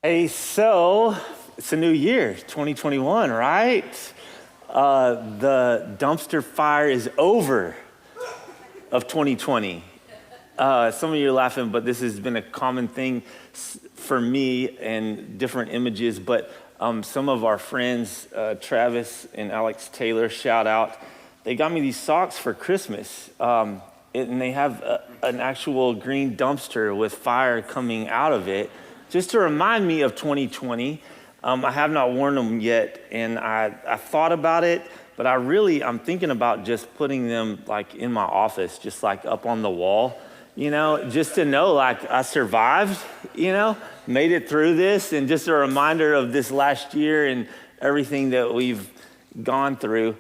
Hey, so it's a new year, 2021, right? The dumpster fire is over of 2020. Some of you are laughing, but this has been a common thing for me and different images. But some of our friends, Travis and Alex Taylor, shout out, they got me these socks for Christmas. And they have an actual green dumpster with fire coming out of it, just to remind me of 2020. I have not worn them yet, and I thought about it, but I'm thinking about just putting them like in my office, just like up on the wall, just to know like I survived, made it through this, and just a reminder of this last year and everything that we've gone through.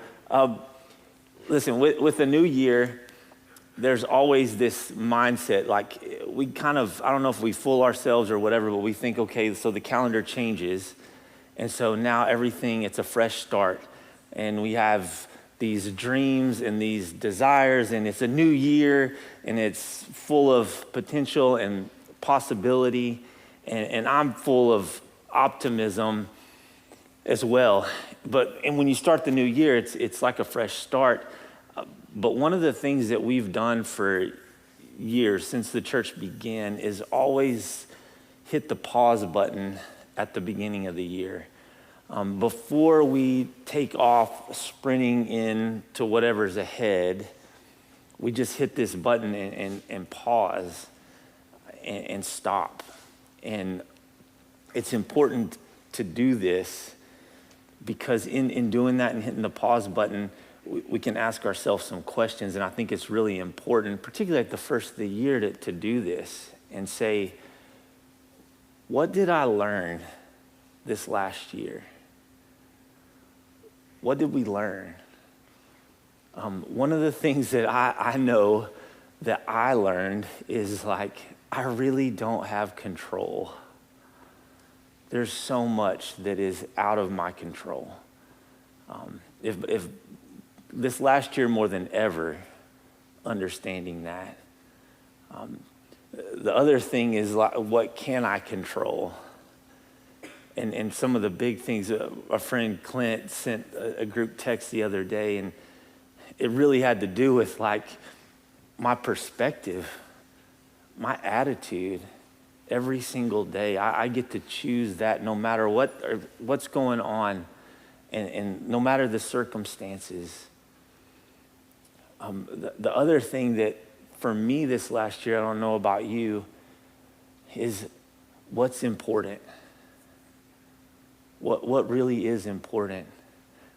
Listen, with the new year, there's always this mindset, like I don't know if we fool ourselves or whatever, but we think, okay, so the calendar changes. And so now it's a fresh start. And we have these dreams and these desires, and it's a new year, and it's full of potential and possibility. And I'm full of optimism as well. And when you start the new year, it's like a fresh start. But one of the things that we've done for years since the church began is always hit the pause button at the beginning of the year. Before we take off sprinting into whatever's ahead, we just hit this button and pause and stop. And it's important to do this because in doing that and hitting the pause button, we can ask ourselves some questions, and I think it's really important, particularly at the first of the year, to do this and say, what did I learn this last year? What did we learn? One of the things that I know that I learned is like, I really don't have control. There's so much that is out of my control. If this last year more than ever, understanding that. The other thing is like, what can I control? And some of the big things, a friend Clint sent a group text the other day, and it really had to do with like my perspective, my attitude. Every single day, I get to choose that no matter what's going on, and no matter the circumstances. The other thing that for me this last year, I don't know about you, is what's important. What really is important.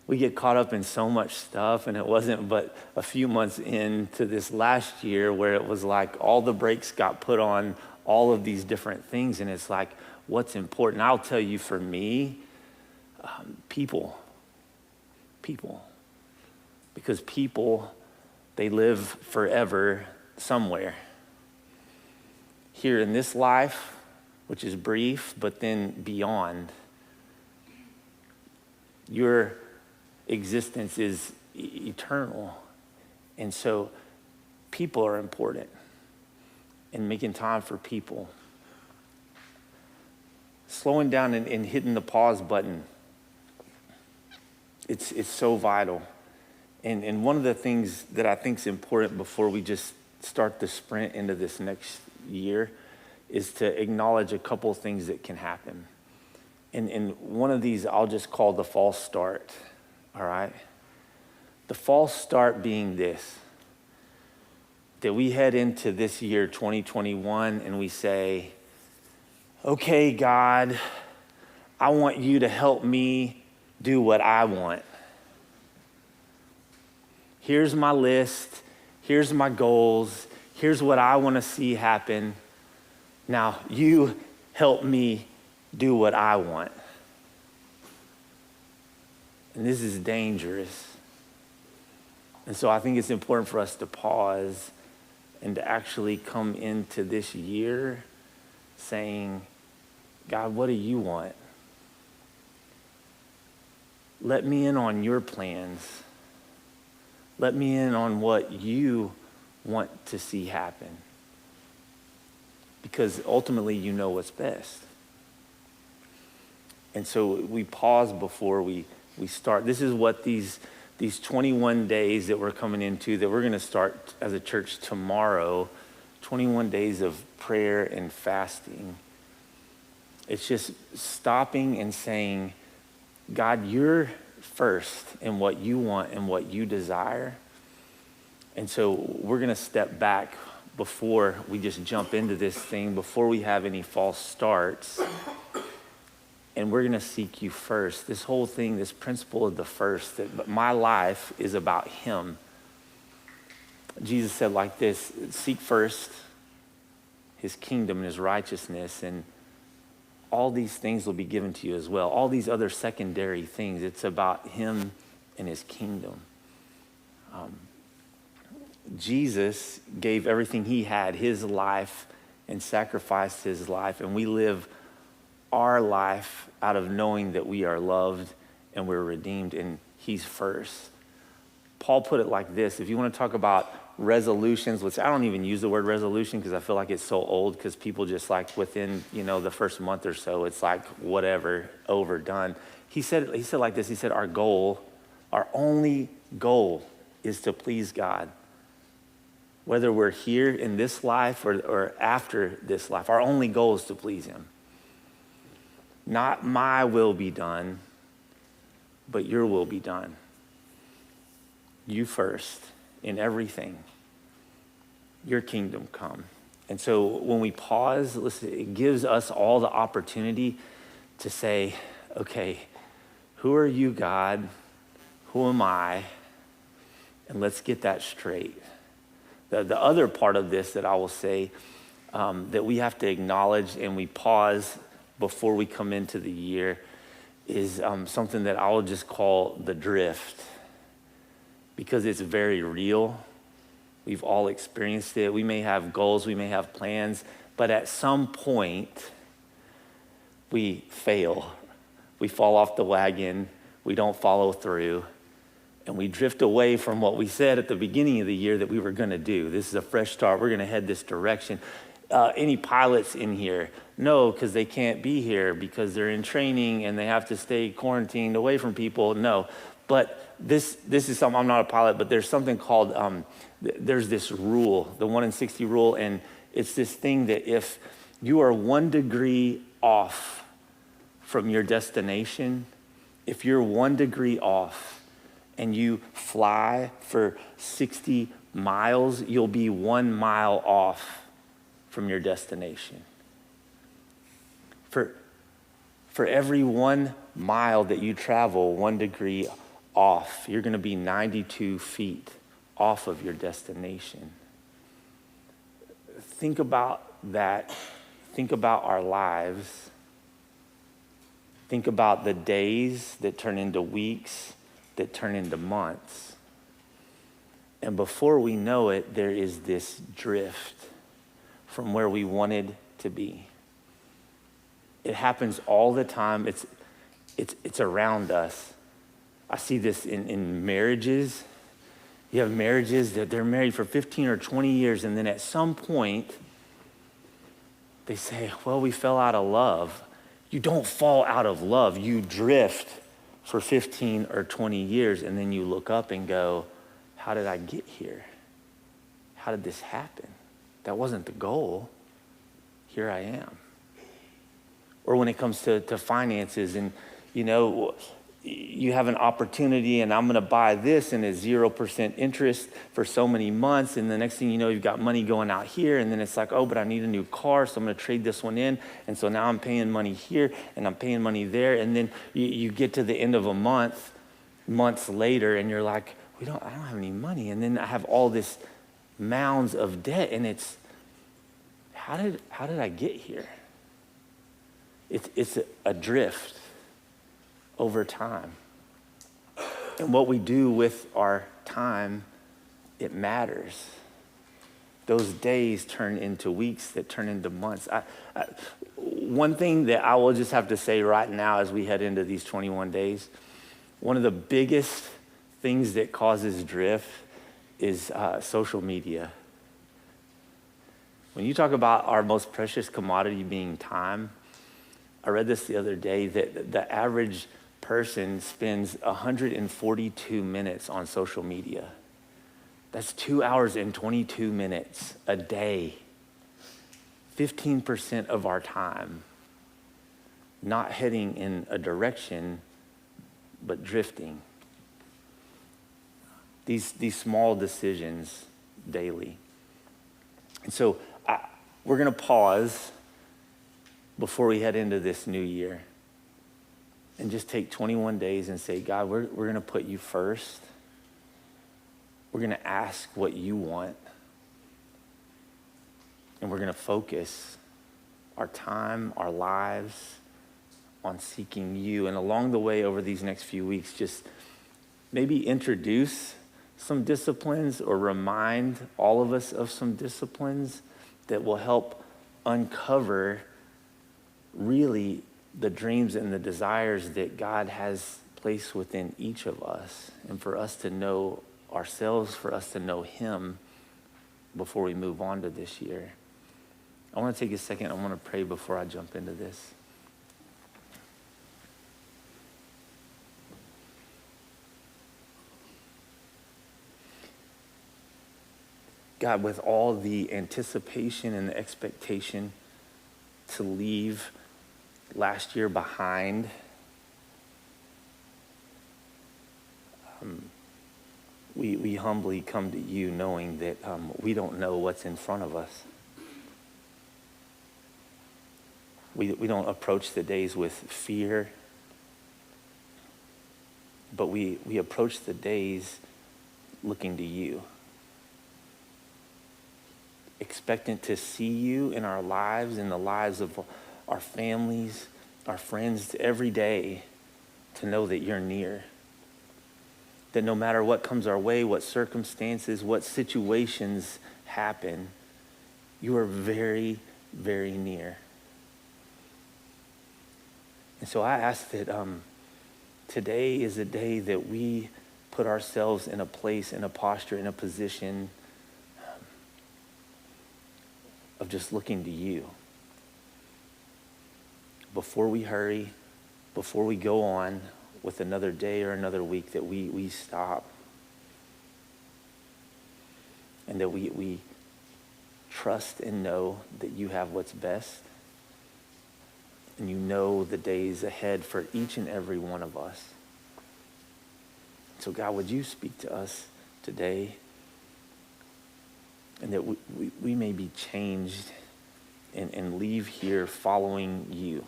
We get caught up in so much stuff, and it wasn't but a few months into this last year where it was like all the brakes got put on all of these different things, and it's like, what's important? I'll tell you, for me, people. Because people, they live forever somewhere. Here in this life, which is brief, but then beyond. Your existence is eternal. And so people are important, and making time for people. Slowing down and hitting the pause button. It's so vital. And one of the things that I think is important before we just start the sprint into this next year is to acknowledge a couple of things that can happen. And one of these I'll just call the false start, all right? The false start being this, that we head into this year, 2021, and we say, okay, God, I want you to help me do what I want. Here's my list. Here's my goals. Here's what I want to see happen. Now, you help me do what I want. And this is dangerous. And so I think it's important for us to pause and to actually come into this year saying, God, what do you want? Let me in on your plans. Let me in on what you want to see happen. Because ultimately you know what's best. And so we pause before we start. This is what these 21 days that we're coming into, that we're going to start as a church tomorrow, 21 days of prayer and fasting. It's just stopping and saying, God, you're first in what you want and what you desire. And so we're going to step back before we just jump into this thing, before we have any false starts. And we're going to seek you first. This whole thing, this principle of the first, that my life is about him. Jesus said like this, seek first his kingdom and his righteousness, and all these things will be given to you as well. All these other secondary things, it's about him and his kingdom. Jesus gave everything he had, his life, and sacrificed his life, and we live our life out of knowing that we are loved and we're redeemed, and he's first. Paul put it like this: if you want to talk about resolutions, which I don't even use the word resolution because I feel like it's so old, because people just like within, the first month or so, it's like whatever, overdone. He said like this, he said, our only goal is to please God. Whether we're here in this life or after this life, our only goal is to please him. Not my will be done, but your will be done. You first in everything. Your kingdom come. And so when we pause, listen, it gives us all the opportunity to say, okay, who are you, God? Who am I? And let's get that straight. The other part of this that I will say that we have to acknowledge, and we pause before we come into the year, is something that I will just call the drift, because it's very real. We've all experienced it. We may have goals, we may have plans, but at some point we fail. We fall off the wagon, we don't follow through, and we drift away from what we said at the beginning of the year that we were going to do. This is a fresh start. We're going to head this direction. Any pilots in here? No, because they can't be here because they're in training and they have to stay quarantined away from people. No, but this is something, I'm not a pilot, but there's something called, there's this rule, the 1 in 60 rule, and it's this thing that if you are 1 degree off from your destination, if you're 1 degree off and you fly for 60 miles, you'll be 1 mile off from your destination. For every 1 mile that you travel 1 degree off, you're going to be 92 feet off of your destination. Think about that. Think about our lives. Think about the days that turn into weeks, that turn into months. And before we know it, there is this drift from where we wanted to be. It happens all the time. It's around us. I see this in marriages. You have marriages that they're married for 15 or 20 years, and then at some point, they say, well, we fell out of love. You don't fall out of love. You drift for 15 or 20 years, and then you look up and go, how did I get here? How did this happen? That wasn't the goal. Here I am. Or when it comes to finances, and you have an opportunity, and I'm going to buy this, and it's 0% interest for so many months, and the next thing you know, you've got money going out here, and then it's like, oh, but I need a new car, so I'm going to trade this one in, and so now I'm paying money here, and I'm paying money there, and then you get to the end of a month, months later, and you're like, I don't have any money, and then I have all this mounds of debt, and it's, how did I get here? It's a drift over time. And what we do with our time, it matters. Those days turn into weeks that turn into months. One thing that I will just have to say right now as we head into these 21 days, one of the biggest things that causes drift is social media. When you talk about our most precious commodity being time, I read this the other day that the average person spends 142 minutes on social media. That's 2 hours and 22 minutes a day. 15% of our time not heading in a direction, but drifting. These small decisions daily. And so we're going to pause before we head into this new year and just take 21 days and say, God, we're going to put you first. We're going to ask what you want. And we're going to focus our time, our lives on seeking you. And along the way over these next few weeks, just maybe introduce some disciplines or remind all of us of some disciplines that will help uncover really the dreams and the desires that God has placed within each of us, and for us to know ourselves, for us to know him before we move on to this year. I want to take a second. I want to pray before I jump into this. God, with all the anticipation and the expectation to leave last year behind, we humbly come to you knowing that we don't know what's in front of us. We don't approach the days with fear, but we approach the days looking to you, expectant to see you in our lives, in the lives of our families, our friends, every day, to know that you're near. That no matter what comes our way, what circumstances, what situations happen, you are very, very near. And so I ask that today is a day that we put ourselves in a place, in a posture, in a position of just looking to you. Before we hurry, before we go on with another day or another week, that we stop. And that we trust and know that you have what's best. And you know the days ahead for each and every one of us. So God, would you speak to us today? And that we may be changed and leave here following you.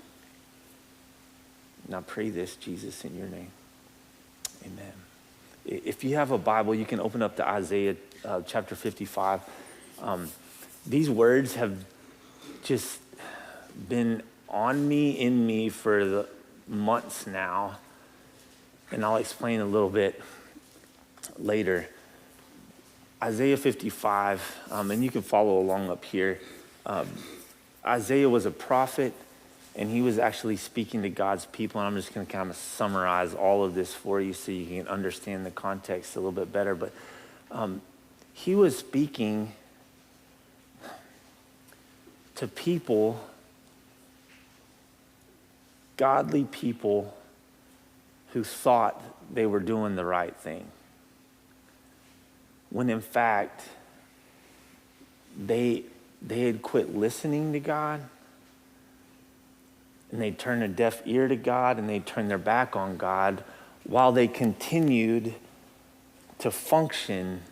And I pray this, Jesus, in your name. Amen. If you have a Bible, you can open up to Isaiah chapter 55. These words have just been on me, in me for the months now. And I'll explain a little bit later. Isaiah 55, and you can follow along up here. Isaiah was a prophet, and he was actually speaking to God's people. And I'm just going to kind of summarize all of this for you so you can understand the context a little bit better. But he was speaking to people, godly people, who thought they were doing the right thing, when in fact they had quit listening to God, and they turned a deaf ear to God, and they turned their back on God while they continued to function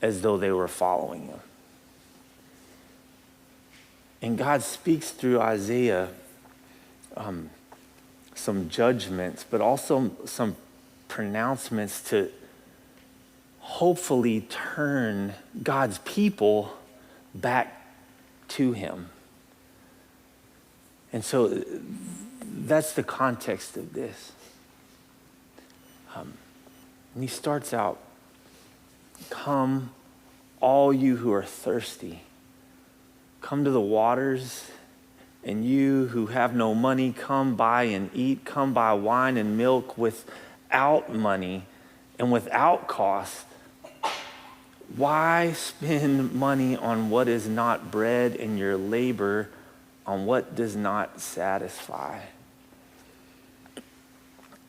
as though they were following him. And God speaks through Isaiah some judgments, but also some pronouncements to hopefully turn God's people back to him. And so that's the context of this. And he starts out, "Come, all you who are thirsty, come to the waters, and you who have no money, come buy and eat. Come buy wine and milk without money and without cost. Why spend money on what is not bread and your labor on what does not satisfy.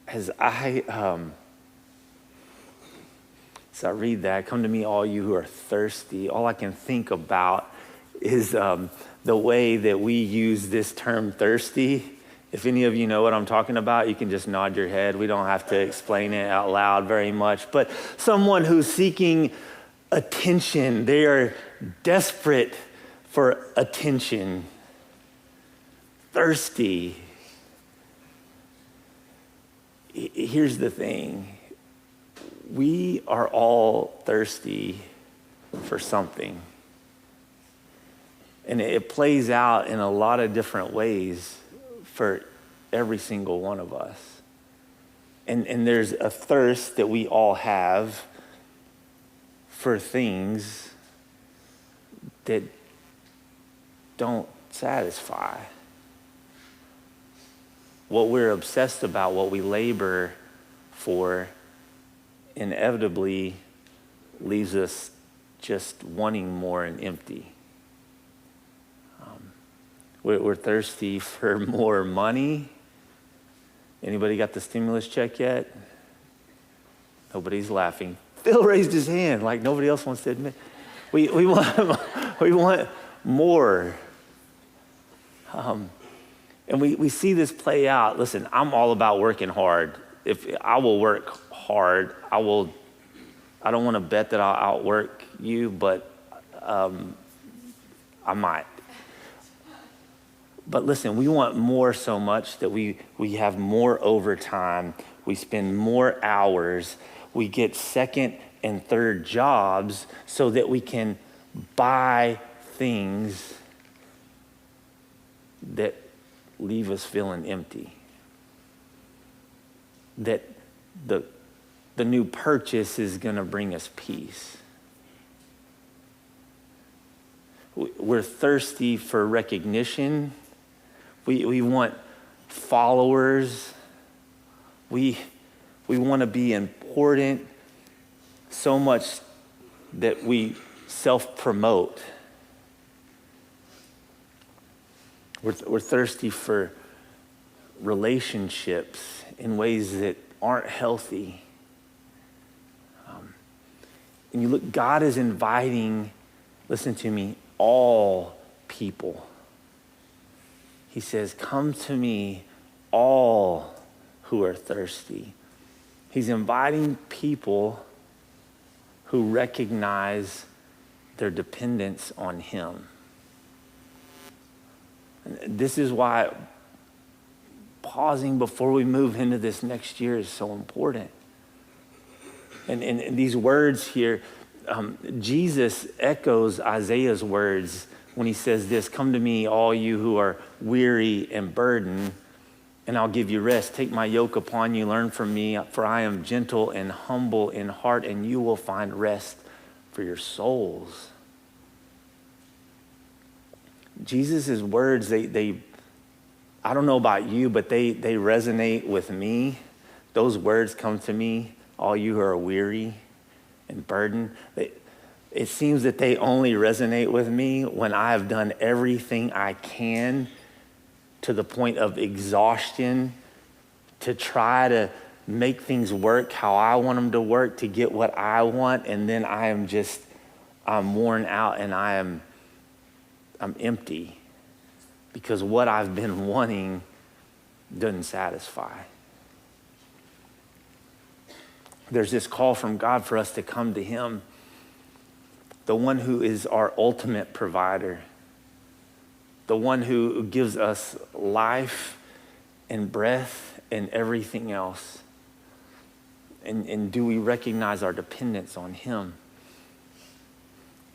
As I read that, come to me all you who are thirsty, all I can think about is the way that we use this term thirsty. If any of you know what I'm talking about, you can just nod your head. We don't have to explain it out loud very much. But someone who's seeking attention, they are desperate for attention, thirsty. Here's the thing. We are all thirsty for something. And it plays out in a lot of different ways for every single one of us. And there's a thirst that we all have for things that don't satisfy. What we're obsessed about, what we labor for, inevitably leaves us just wanting more and empty. We're thirsty for more money. Anybody got the stimulus check yet? Nobody's laughing. Phil raised his hand like nobody else wants to admit. We want more. And we see this play out. Listen, I'm all about working hard. If I will work hard, I don't want to bet that I'll outwork you, but I might. But listen, we want more so much that we have more overtime. We spend more hours. We get second and third jobs so that we can buy things that leave us feeling empty. That the new purchase is going to bring us peace. We're thirsty for recognition. We want followers. We want to be important so much that we self-promote. We're thirsty for relationships in ways that aren't healthy. And you look, God is inviting, listen to me, all people. He says, come to me, all who are thirsty. He's inviting people who recognize their dependence on him. And this is why pausing before we move into this next year is so important. And these words here, Jesus echoes Isaiah's words when he says this, come to me, all you who are weary and burdened, and I'll give you rest. Take my yoke upon you, learn from me, for I am gentle and humble in heart, and you will find rest for your souls. Jesus' words, they I don't know about you, but they resonate with me. Those words come to me, all you who are weary and burdened. It seems that they only resonate with me when I have done everything I can to the point of exhaustion to try to make things work how I want them to work to get what I want. And then I'm worn out and I'm empty because what I've been wanting doesn't satisfy. There's this call from God for us to come to him, the one who is our ultimate provider, the one who gives us life and breath and everything else. And do we recognize our dependence on him?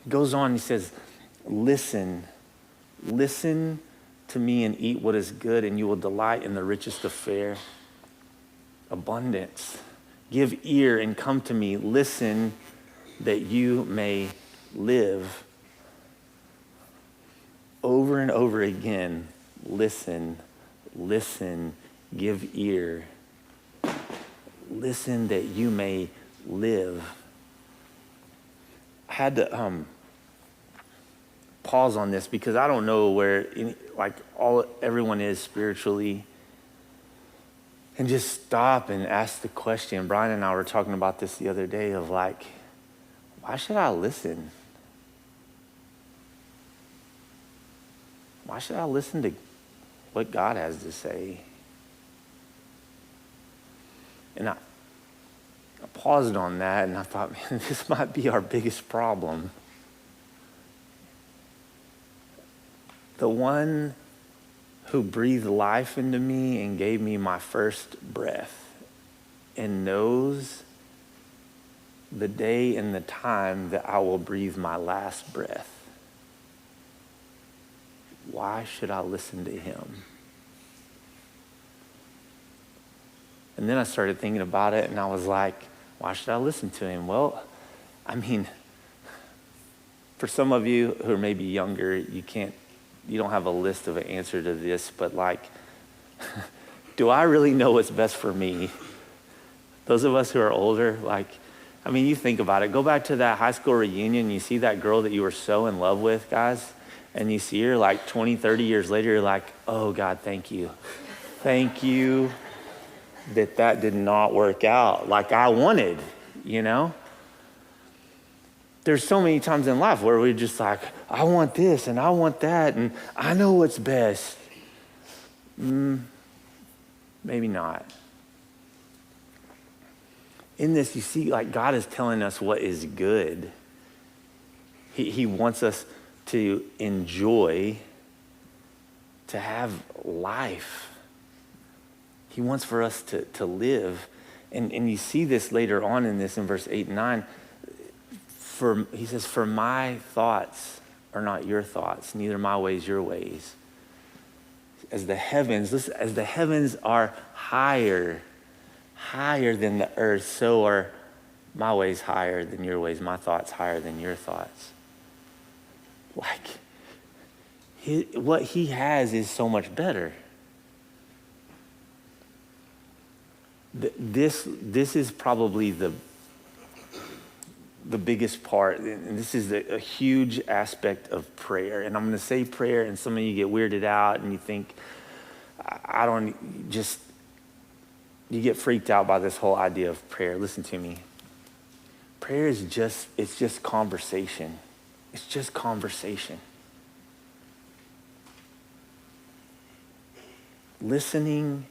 He goes on, he says, listen to me and eat what is good, and you will delight in the richest of fare. Abundance. Give ear and come to me. Listen that you may live. Over and over again, listen, give ear. Listen that you may live. I had to pause on this because I don't know where everyone is spiritually. And just stop and ask the question. Brian and I were talking about this the other day of like, why should I listen? Why should I listen to what God has to say? And I paused on that and I thought, man, this might be our biggest problem. The one who breathed life into me and gave me my first breath and knows the day and the time that I will breathe my last breath. Why should I listen to him? And then I started thinking about it and I was like, why should I listen to him? Well, I mean, for some of you who are maybe younger, you don't have a list of an answer to this, but like, do I really know what's best for me? Those of us who are older, you think about it. Go back to that high school reunion, you see that girl that you were so in love with, guys, and you see her like 20, 30 years later, you're like, oh God, thank you. Thank you that did not work out like I wanted, There's so many times in life where we're just like, I want this and I want that and I know what's best. Maybe not. In this, you see, like God is telling us what is good. He wants us to enjoy, to have life. He wants for us to live. And you see this later on in verse 8 and 9. He says, for my thoughts are not your thoughts, neither my ways your ways. As the heavens are higher than the earth, so are my ways higher than your ways, my thoughts higher than your thoughts. What he has is so much better. This is probably the biggest part, and this is a huge aspect of prayer. And I'm going to say prayer, and some of you get weirded out, and you think, you get freaked out by this whole idea of prayer. Listen to me. Prayer is just conversation. It's just conversation. Listening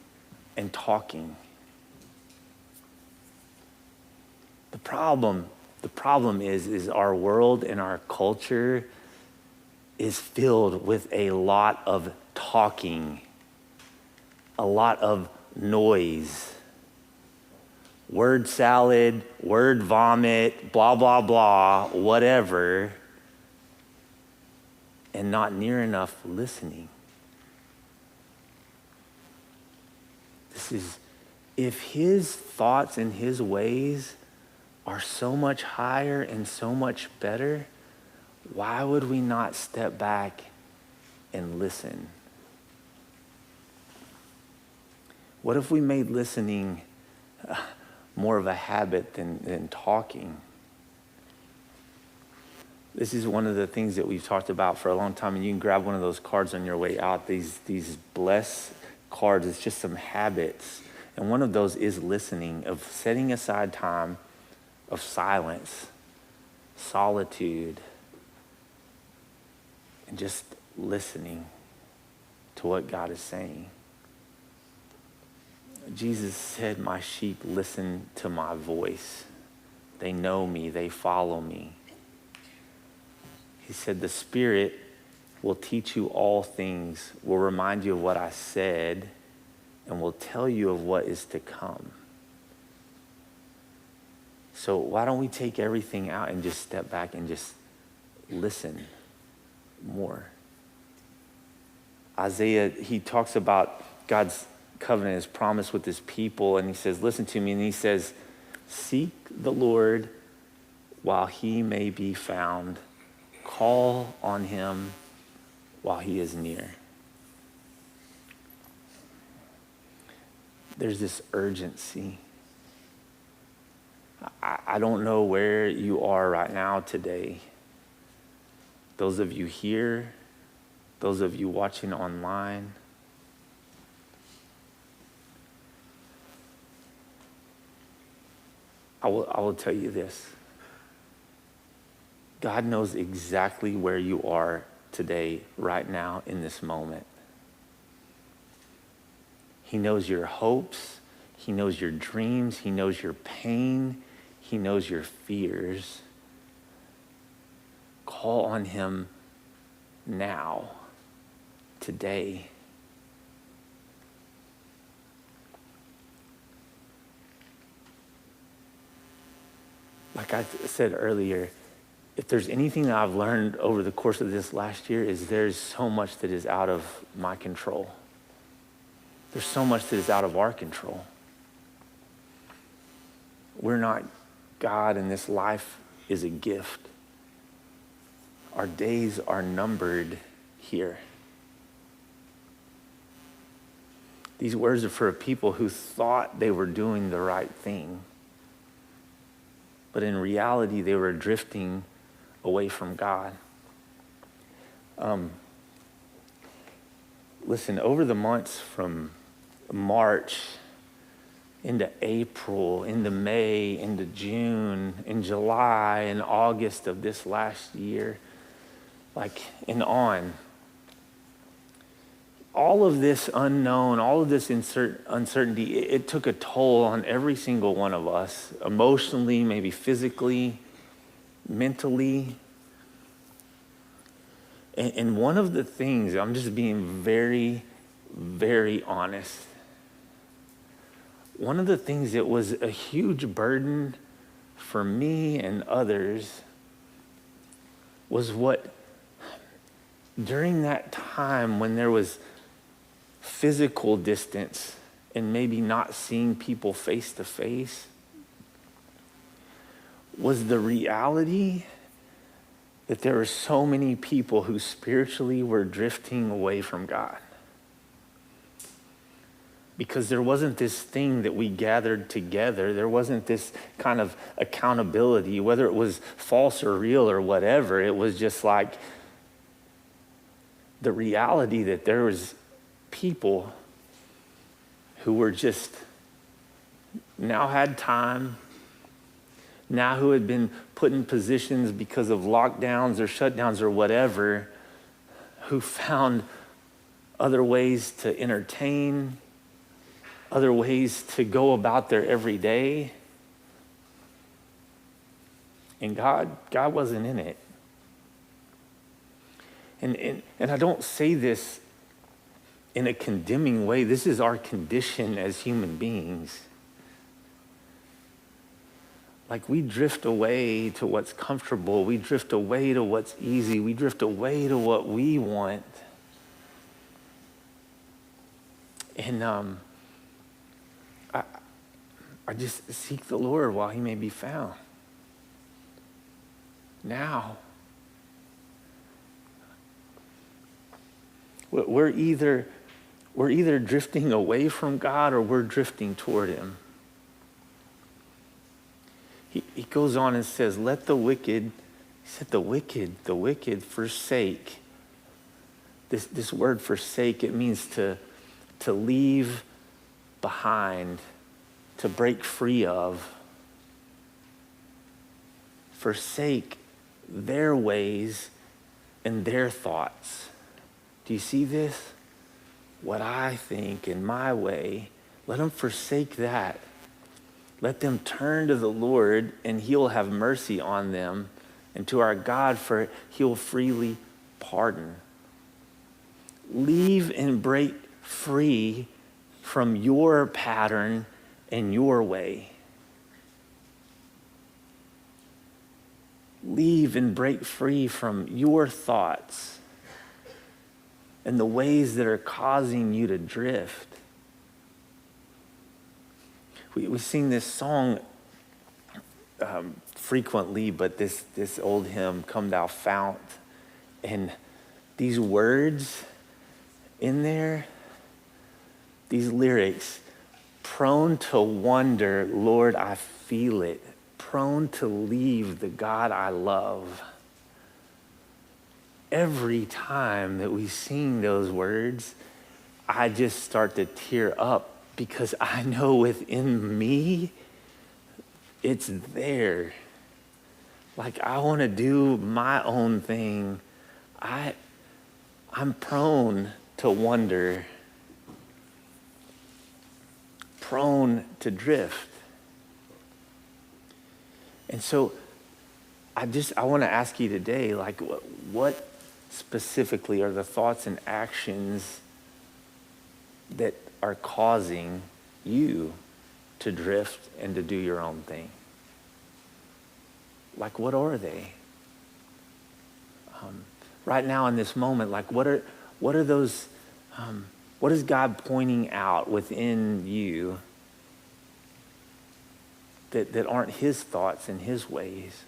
and talking. The problem is our world and our culture is filled with a lot of talking, a lot of noise, word salad, word vomit, blah, blah, blah, whatever, and not near enough listening. If his thoughts and his ways are so much higher and so much better, why would we not step back and listen? What if we made listening more of a habit than talking? This is one of the things that we've talked about for a long time, and you can grab one of those cards on your way out. These bless cards, it's just some habits. And one of those is listening, of setting aside time of silence, solitude, and just listening to what God is saying. Jesus said, my sheep listen to my voice. They know me, they follow me. He said, the Spirit will teach you all things, will remind you of what I said, and will tell you of what is to come. So why don't we take everything out and just step back and just listen more? Isaiah, he talks about God's covenant, his promise with his people, and he says, listen to me, and he says, seek the Lord while he may be found. Call on him while he is near. There's this urgency. I don't know where you are right now today, those of you here, those of you watching online. I will tell you this. God knows exactly where you are today, right now, in this moment. He knows your hopes. He knows your dreams. He knows your pain. He knows your fears. Call on him now, today. Like I said earlier, if there's anything that I've learned over the course of this last year is there's so much that is out of my control. There's so much that is out of our control. We're not God, and this life is a gift. Our days are numbered here. These words are for people who thought they were doing the right thing, but in reality, they were drifting away from God. Listen, over the months from March into April, into May, into June, in July, and August of this last year, and on, all of this unknown, all of this uncertainty, it took a toll on every single one of us, emotionally, maybe physically, mentally. And one of the things, I'm just being very, very honest. One of the things that was a huge burden for me and others was what, during that time when there was physical distance and maybe not seeing people face to face, was the reality that there were so many people who spiritually were drifting away from God. Because there wasn't this thing that we gathered together. There wasn't this kind of accountability, whether it was false or real or whatever. It was just like the reality that there was people who were just now had time, now who had been put in positions because of lockdowns or shutdowns or whatever, who found other ways to entertain, other ways to go about their everyday. And God wasn't in it. And I don't say this in a condemning way. This is our condition as human beings. Like, we drift away to what's comfortable. We drift away to what's easy. We drift away to what we want. And I just seek the Lord while he may be found. Now. We're either drifting away from God or we're drifting toward him. He goes on and says, let the wicked, he said the wicked forsake. This word forsake, it means to leave behind, to break free of. Forsake their ways and their thoughts. Do you see this? What I think in my way, let them forsake that. Let them turn to the Lord, and he'll have mercy on them, and to our God, for he'll freely pardon. Leave and break free from your pattern and your way. Leave and break free from your thoughts and the ways that are causing you to drift. We sing this song frequently, but this old hymn, Come Thou Fount, and these words in there, these lyrics, prone to wonder, Lord, I feel it, prone to leave the God I love. every time that we sing those words, I just start to tear up because I know within me, it's there. Like, I want to do my own thing. I'm prone to wonder, prone to drift. And so I want to ask you today, like, what specifically are the thoughts and actions that are causing you to drift and to do your own thing? Like, what are they? Right now in this moment, like, what are those, what is God pointing out within you that aren't his thoughts and his ways?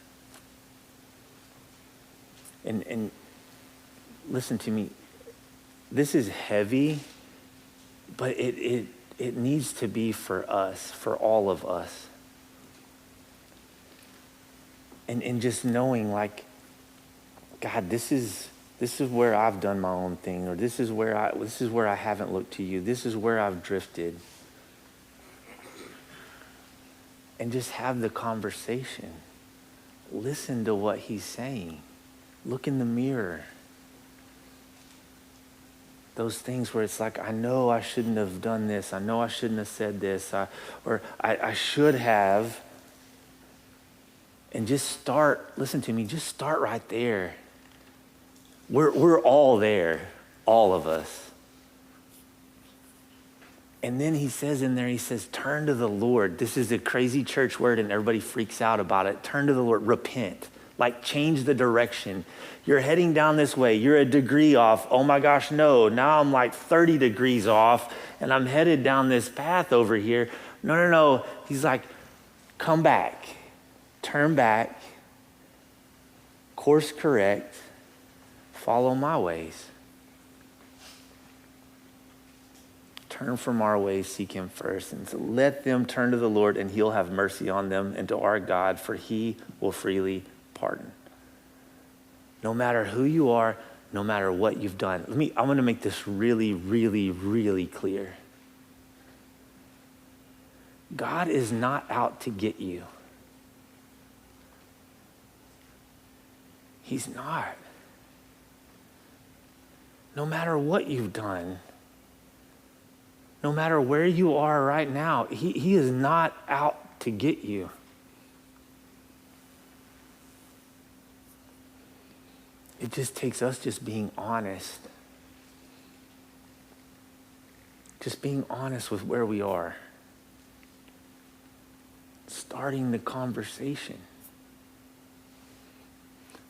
And listen to me, this is heavy, but it needs to be for us, for all of us. And just knowing, like, God, this is where I've done my own thing, or this is where I haven't looked to you. This is where I've drifted. And just have the conversation. Listen to what he's saying. Look in the mirror. Those things where it's like, I know I shouldn't have done this. I know I shouldn't have said this. Or I should have. And just start, listen to me, just start right there. We're all there, all of us. And then he says in there, he says, turn to the Lord. This is a crazy church word and everybody freaks out about it. Turn to the Lord, repent, like change the direction. You're heading down this way. You're a degree off. Oh my gosh, no. Now I'm like 30 degrees off and I'm headed down this path over here. No. He's like, come back, turn back, course correct, follow my ways. Turn from our ways, seek him first. And so let them turn to the Lord and he'll have mercy on them and to our God, for he will freely pardon. No matter who you are, no matter what you've done. I'm going to make this really, really, really clear. God is not out to get you. He's not. No matter what you've done, no matter where you are right now, he is not out to get you. It just takes us just being honest. Just being honest with where we are. Starting the conversation.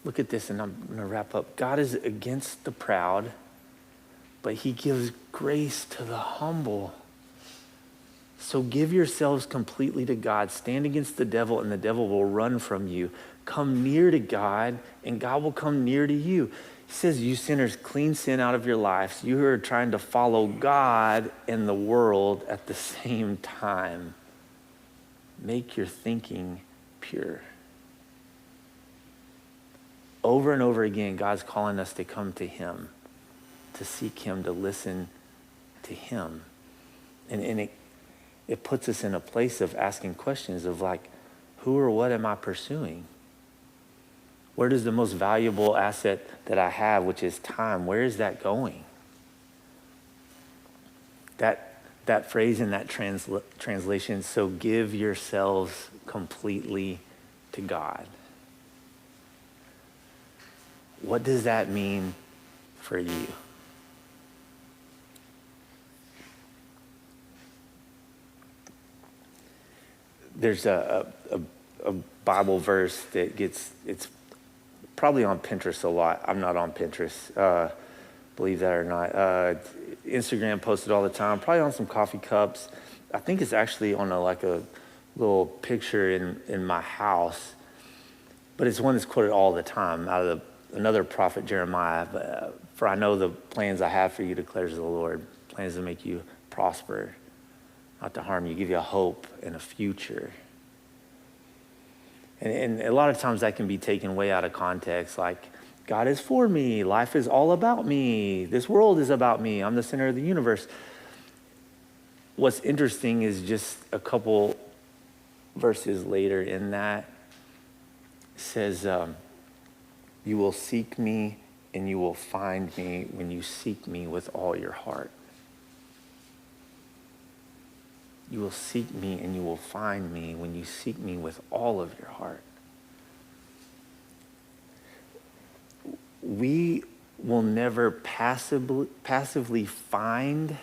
Look at this, and I'm going to wrap up. God is against the proud, but he gives grace to the humble. So give yourselves completely to God. Stand against the devil, and the devil will run from you. Come near to God, and God will come near to you. He says, you sinners, clean sin out of your lives. You who are trying to follow God and the world at the same time. Make your thinking pure. Over and over again, God's calling us to come to him, to seek him, to listen to him. And it puts us in a place of asking questions of like, who or what am I pursuing? Where does the most valuable asset that I have, which is time, where is that going? That phrase in that translation, so give yourselves completely to God. What does that mean for you? There's a Bible verse that it's probably on Pinterest a lot. I'm not on Pinterest, believe that or not. Instagram posted all the time, probably on some coffee cups. I think it's actually on a little picture in my house, but it's one that's quoted all the time out of another prophet, Jeremiah. For I know the plans I have for you, declares the Lord, plans to make you prosper, not to harm you, give you a hope and a future. And a lot of times that can be taken way out of context. Like, God is for me. Life is all about me. This world is about me. I'm the center of the universe. What's interesting is just a couple verses later in that says, you will seek me and you will find me when you seek me with all your heart. You will seek me and you will find me when you seek me with all of your heart. We will never passively find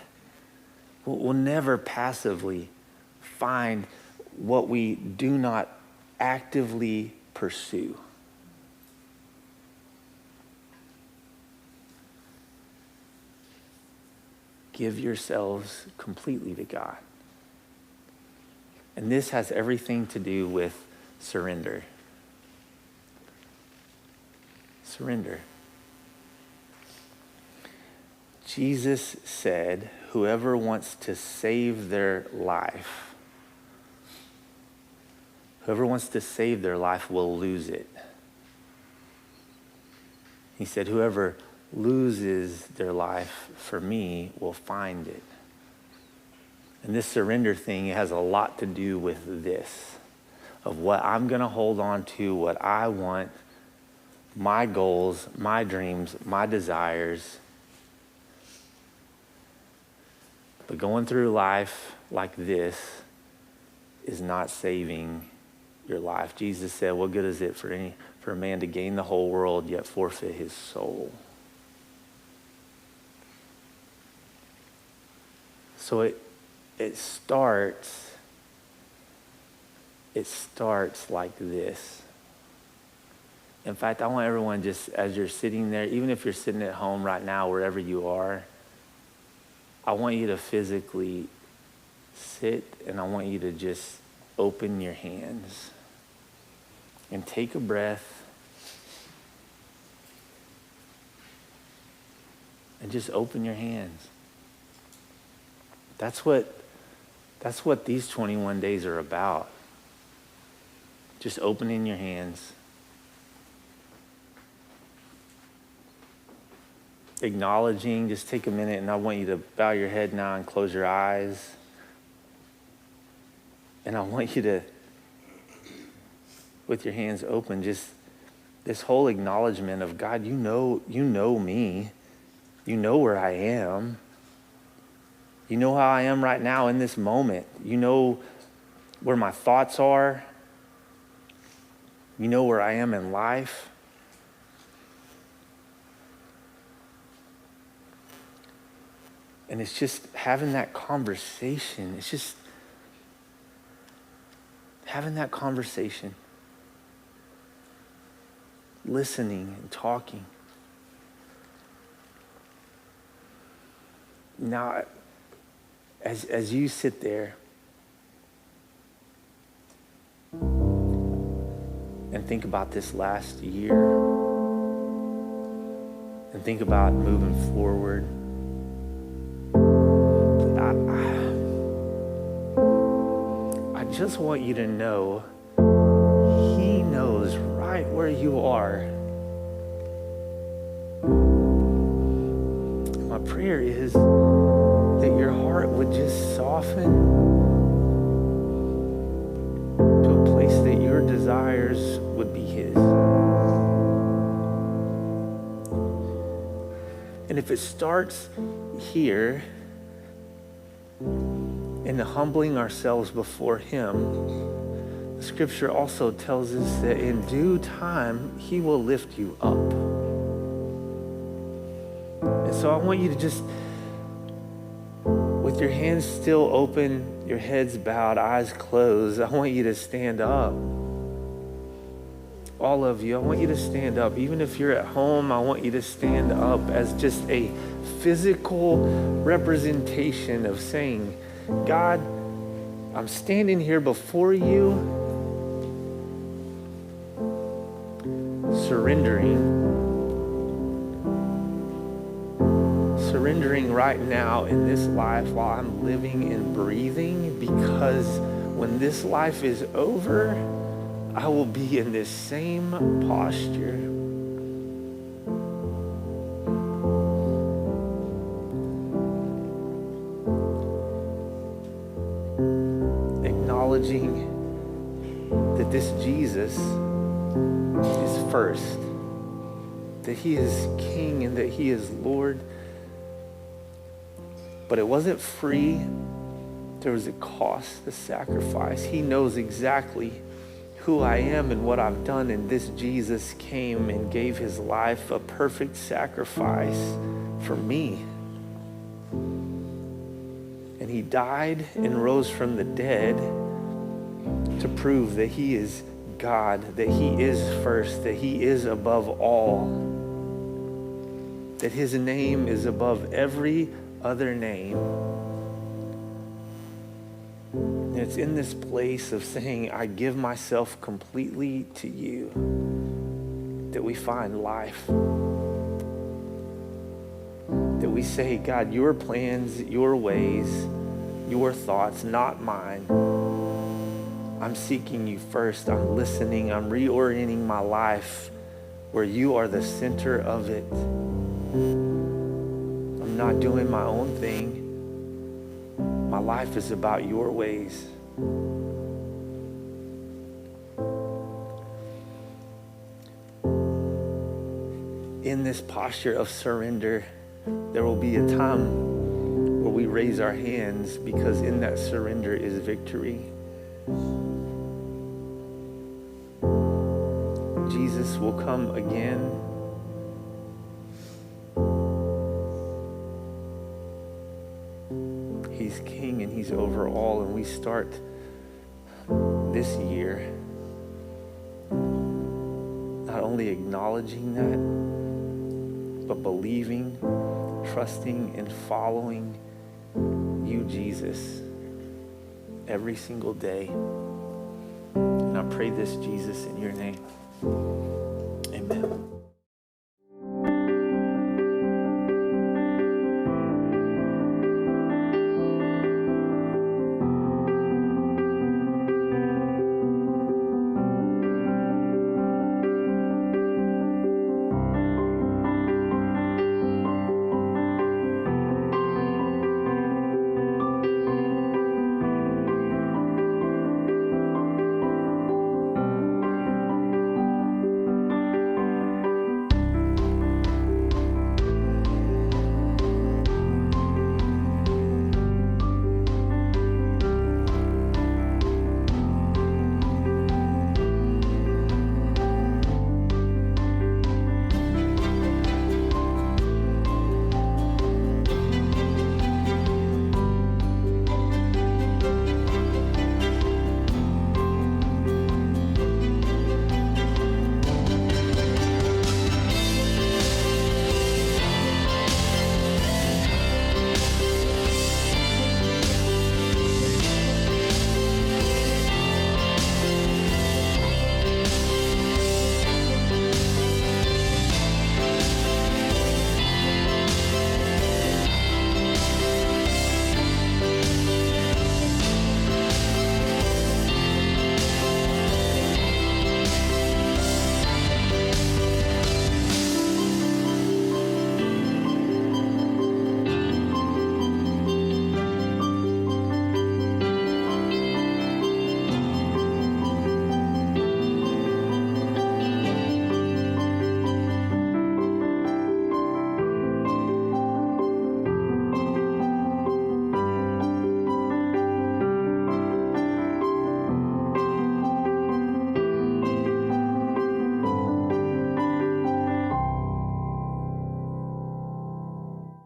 what we do not actively pursue. Give yourselves completely to God. And this has everything to do with surrender. Surrender. Jesus said, whoever wants to save their life, will lose it. He said, whoever loses their life for me will find it. And this surrender thing has a lot to do with this, of what I'm going to hold on to, what I want, my goals, my dreams, my desires. But going through life like this is not saving your life. Jesus said, what good is it for a man to gain the whole world yet forfeit his soul? So it starts like this. In fact, I want everyone, just as you're sitting there, even if you're sitting at home right now, wherever you are, I want you to physically sit, and I want you to just open your hands and take a breath and just open your hands. That's what these 21 days are about. Just opening your hands. Acknowledging, just take a minute, and I want you to bow your head now and close your eyes. And I want you to, with your hands open, just this whole acknowledgement of God, you know me. You know where I am. You know how I am right now in this moment. You know where my thoughts are. You know where I am in life. And it's just having that conversation. It's just having that conversation. Listening and talking. Now, as you sit there and think about this last year and think about moving forward, I just want you to know He knows right where you are. My prayer is that your heart would just soften to a place that your desires would be His. And if it starts here, in humbling ourselves before Him, the scripture also tells us that in due time, He will lift you up. And so I want you to just, with your hands still open, your heads bowed, eyes closed, I want you to stand up. All of you, I want you to stand up. Even if you're at home, I want you to stand up as just a physical representation of saying, God, I'm standing here before you, surrendering right now in this life while I'm living and breathing, because when this life is over, I will be in this same posture. acknowledging that this Jesus is first, that he is King and that he is Lord. But it wasn't free. There was a cost, a sacrifice. He knows exactly who I am and what I've done, and this Jesus came and gave his life a perfect sacrifice for me. And he died and rose from the dead to prove that he is God, that he is first, that he is above all, that his name is above every other name. And it's in this place of saying, I give myself completely to you, that we find life. That we say, God, your plans, your ways, your thoughts, not mine. I'm seeking you first. I'm listening. I'm reorienting my life where you are the center of it. I'm not doing my own thing. My life is about your ways. In this posture of surrender, there will be a time where we raise our hands, because in that surrender is victory. Jesus will come again. He's King and he's over all, and we start this year not only acknowledging that, but believing, trusting, and following you, Jesus, every single day. And I pray this, Jesus, in your name. Amen.